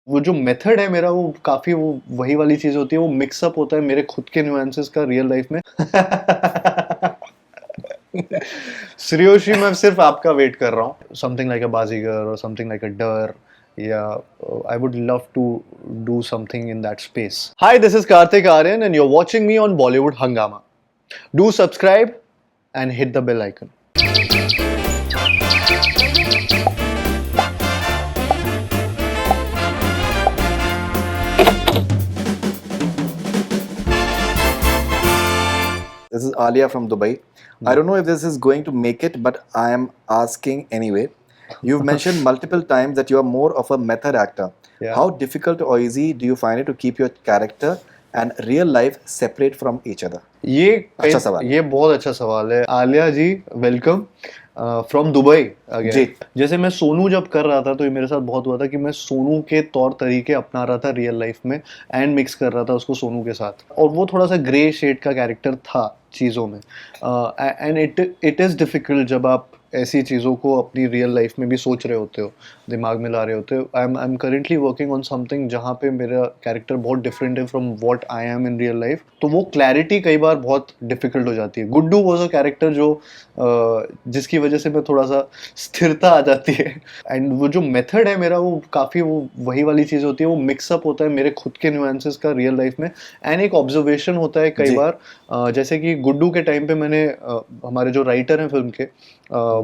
वो जो मेथड है मेरा, वो काफ़ी वो वही वाली चीज़ होती है, वो मिक्सअप होता है मेरे खुद के नुएंसेस का रियल लाइफ में। श्रेयोशी, मैं सिर्फ आपका वेट कर रहा हूँ, समथिंग लाइक अ बाजीगर और समथिंग लाइक अ डर, या I would love to do something in that space. Hi, this is Kartik Aaryan and you are watching me on Bollywood Hungama. Do subscribe and hit the bell icon. This is Alia from Dubai. I don't know if this is going to make it, but I am asking anyway. You've mentioned multiple times that you are more of a method actor. Yeah. How difficult or easy do you find it to keep your character and real life separate from each other? अच्छा सवाल है। ये बहुत अच्छा सवाल है Alia ji. Welcome from Dubai again. जी। जैसे मैं सोनू जब कर रहा था तो ये मेरे साथ बहुत हुआ था कि मैं सोनू के तौर तरीके अपना रहा था रियल लाइफ में एंड मिक्स कर रहा था उसको सोनू के साथ, और वो थोड़ा सा ग्रे शेड का कैरेक्टर था चीज़ों में. एंड इट इज़ डिफ़िकल्ट जब आप ऐसी चीज़ों को अपनी रियल लाइफ में भी सोच रहे होते हो, दिमाग में ला रहे होते हो. I am currently working on something जहाँ पे मेरा कैरेक्टर बहुत डिफरेंट है from what I am in real life, तो वो क्लैरिटी कई बार बहुत डिफिकल्ट हो जाती है. गुड्डू वॉज अ कैरेक्टर जो जिसकी वजह से मैं थोड़ा सा स्थिरता आ जाती है. एंड वो जो मेथड है मेरा, वो काफ़ी वो वही वाली चीज़ होती है, वो मिक्सअप होता है मेरे खुद के नुएंसेस का रियल लाइफ में. एंड एक ऑब्जर्वेशन होता है कई जी। बार, जैसे कि गुड्डू के टाइम पे मैंने हमारे जो राइटर हैं फिल्म के,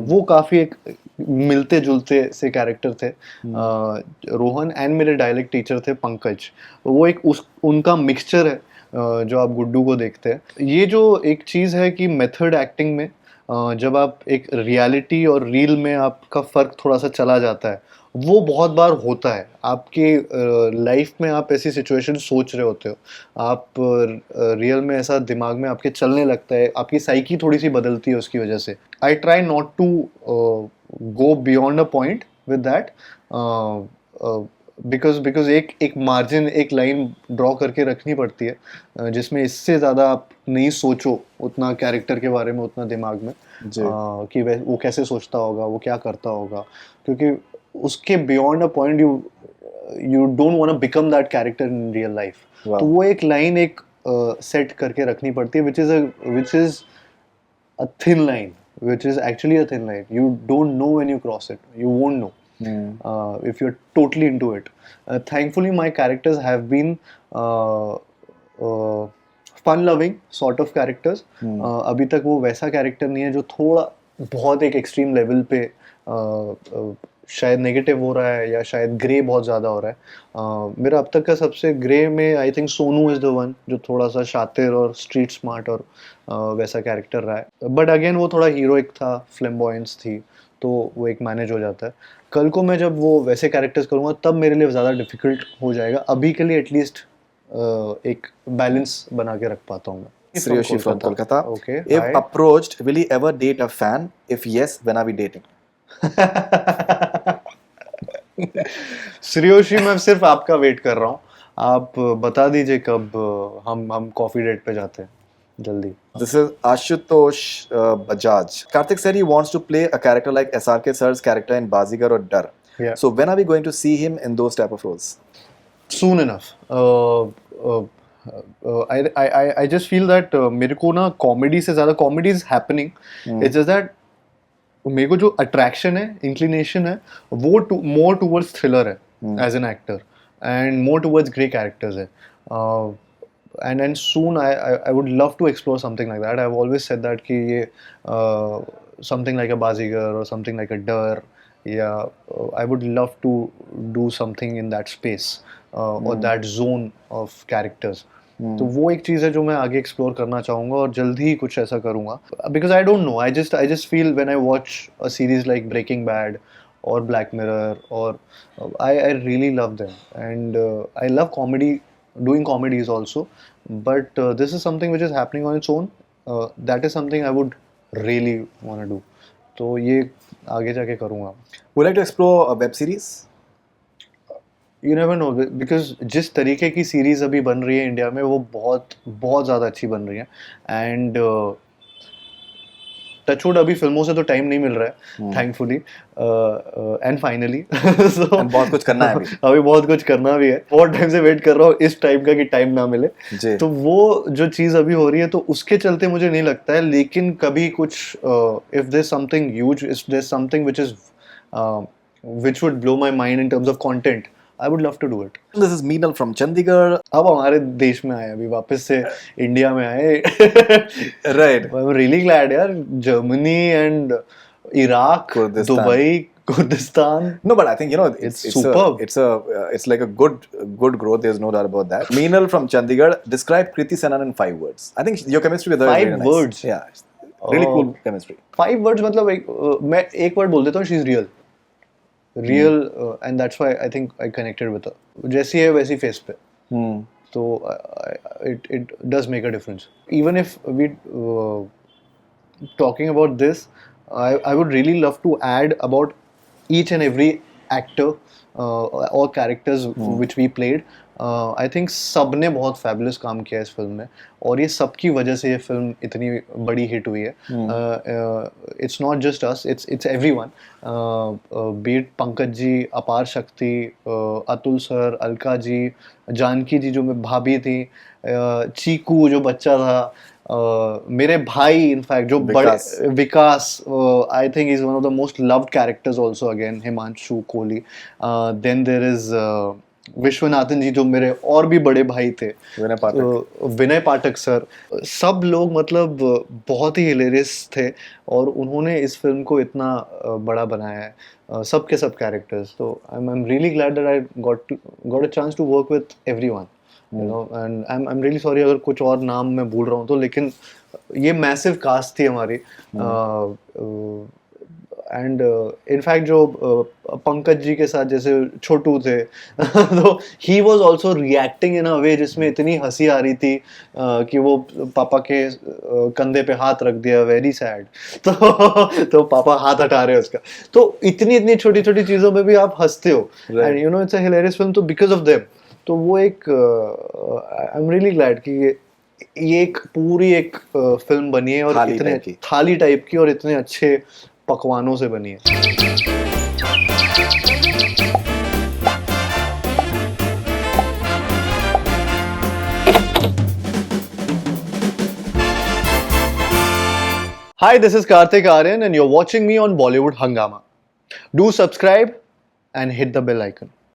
वो काफ़ी एक मिलते जुलते से कैरेक्टर थे. रोहन एंड मेरे डायलेक्ट टीचर थे पंकज. वो एक उनका मिक्सचर है जो आप गुड्डू को देखते हैं. ये जो एक चीज़ है कि मेथड एक्टिंग में जब आप एक रियलिटी और रील में आपका फ़र्क थोड़ा सा चला जाता है, वो बहुत बार होता है आपके लाइफ में. आप ऐसी सिचुएशन सोच रहे होते हो, आप रियल में ऐसा दिमाग में आपके चलने लगता है, आपकी साइकी थोड़ी सी बदलती है उसकी वजह से. I try not to go beyond a point with that, because एक मार्जिन, एक लाइन ड्रॉ करके रखनी पड़ती है जिसमें इससे ज़्यादा आप नहीं सोचो उतना कैरेक्टर के बारे में, उतना दिमाग में जी। कि वो कैसे सोचता होगा, वो क्या करता होगा, क्योंकि उसके beyond a point you don't want to become that character in real life. तो वो एक लाइन एक सेट करके रखनी पड़ती है, which is a thin line, which is actually a thin line. You don't know when you cross it. You won't know if you're totally into it. Thankfully, my characters have been fun-loving sort of characters. अभी तक वो वैसा character नहीं है जो थोड़ा बहुत एक एक्सट्रीम लेवल पे शायद नेगेटिव हो रहा है, या शायद ग्रे बहुत ज़्यादा हो रहा है. मेरा अब तक का सबसे ग्रे में I think Sonu is the one, जो थोड़ा सा शातिर और स्ट्रीट स्मार्ट और वैसा कैरेक्टर रहा है. बट अगेन वो थोड़ा हीरोइक था, फ्लेम्बॉयंस थी, तो वो एक मैनेज हो जाता है. कल को मैं जब वो वैसे कैरेक्टर्स करूँगा तब मेरे लिए ज़्यादा डिफिकल्ट हो जाएगा. अभी के लिए एटलीस्ट एक बैलेंस बना के रख पाता हूँ मैं. Sriyoshi from Kolkata. Okay. If Hi. approached, will he ever date a fan? If yes, when are we dating? श्रेयोशी, मैं सिर्फ आपका वेट कर रहा हूँ. आप बता दीजिए कब हम कॉफी डेट पे जाते हैं जल्दी. This is Ashutosh Bajaj. Karthik said he wants to play a character like SRK sir's character in Bazigar or Dar. Yeah. So when are we going to see him in those type of roles? Soon enough. I just feel that मेरे को ना comedy से ज़्यादा, comedy is happening, it's just that मेरे को जो attraction है, inclination है, वो मोर टूवर्ड्स थ्रिलर है as an actor, and more towards grey characters है. And soon I would love to explore something like that. I have always said that कि ये समथिंग लाइक अ बाजीगर और समथिंग लाइक अ डर, या I would love to do something in that space और that zone of characters. तो वो एक चीज़ है जो मैं आगे एक्सप्लोर करना चाहूँगा और जल्द ही कुछ ऐसा करूँगा. Because I don't know, I just feel when I watch a series like Breaking Bad और ब्लैक मिरर, और I really love them, and I love comedy, doing comedies also, but this is something which is happening on its own. That is something I would really want to do. तो ये आगे जाके करूँगा. Would you like to explore a web series? You never know, because जिस तरीके की series अभी बन रही है इंडिया में, वो बहुत बहुत ज़्यादा अच्छी बन रही है. एंड टचवुड अभी फिल्मों से तो टाइम नहीं मिल रहा है थैंकफुली एंड फाइनली सो बहुत कुछ करना है अभी। अभी बहुत कुछ करना भी है, बहुत टाइम से वेट कर रहा हूँ इस टाइम का कि टाइम ना मिले। जी। तो वो जो चीज अभी हो रही है तो उसके चलते मुझे नहीं लगता है, लेकिन कभी कुछ if there something huge, if there something which is which would blow my mind in terms of content, I would love to do it. This is Meenal from Chandigarh. अब हमारे देश में आए, अभी वापस से इंडिया में आए। Right. I am really glad यार, Germany and Iraq, Kurdistan. Dubai, Kurdistan. No, but I think It's superb. it's like a good growth. There's no doubt about that. Meenal from Chandigarh. Describe Kriti Sanon in 5 words. I think your chemistry with her is 5 very nice. words? Yeah, really Oh. cool chemistry. 5 words मतलब मैं एक word बोल देता हूँ, she is real real, and that's why I think I connected with her. जैसी है वैसी face पे, तो it does make a difference. Even if we talking about this, I would really love to add about each and every actor or characters which we played. I think सब ने बहुत fabulous काम किया इस film में, और ये सबकी वजह से ये फिल्म इतनी बड़ी हिट हुई है। It's not just us, it's everyone, बीट पंकज जी, अपार शक्ति, अतुल सर, अलका जी, जानकी जी जो भाभी थी, चीकू जो बच्चा था, मेरे भाई इनफैक्ट जो विकास. बड़े Vikas, I think is one of the most loved characters also, again Himanshu Kohli. Then there is Vishwanathan ji जो मेरे और भी बड़े भाई थे, विनय पाठक सर, सब लोग मतलब बहुत ही हिलेरियस थे, और उन्होंने इस फिल्म को इतना बड़ा बनाया है, सब के सब कैरेक्टर्स। तो I am really glad that I got a chance to work with everyone, you know, and I am really sorry अगर कुछ और नाम मैं भूल रहा हूँ तो, लेकिन ये मैसिव कास्ट थी हमारी। एंड इनफैक्ट जो पंकज जी के साथ जैसे छोटू थे तो he was also reacting in a way जिसमें इतनी हंसी आ रही थी कि वो पापा के कंधे पे हाथ रख दिया, वेरी सैड। तो पापा हाथ हटा रहे हैं उसका, तो इतनी छोटी छोटी चीज़ों में भी आप हंसते हो, and you know it's a hilarious film, तो बिकॉज ऑफ देम। तो वो एक आई एम रियली ग्लैड कि ये एक पूरी एक फिल्म बनी है, और इतने थाली टाइप की, और इतने अच्छे पकवानों से बनी है। Hi, this is Karthik Aryan and you're watching me on Bollywood Hungama. Do subscribe and hit the bell icon.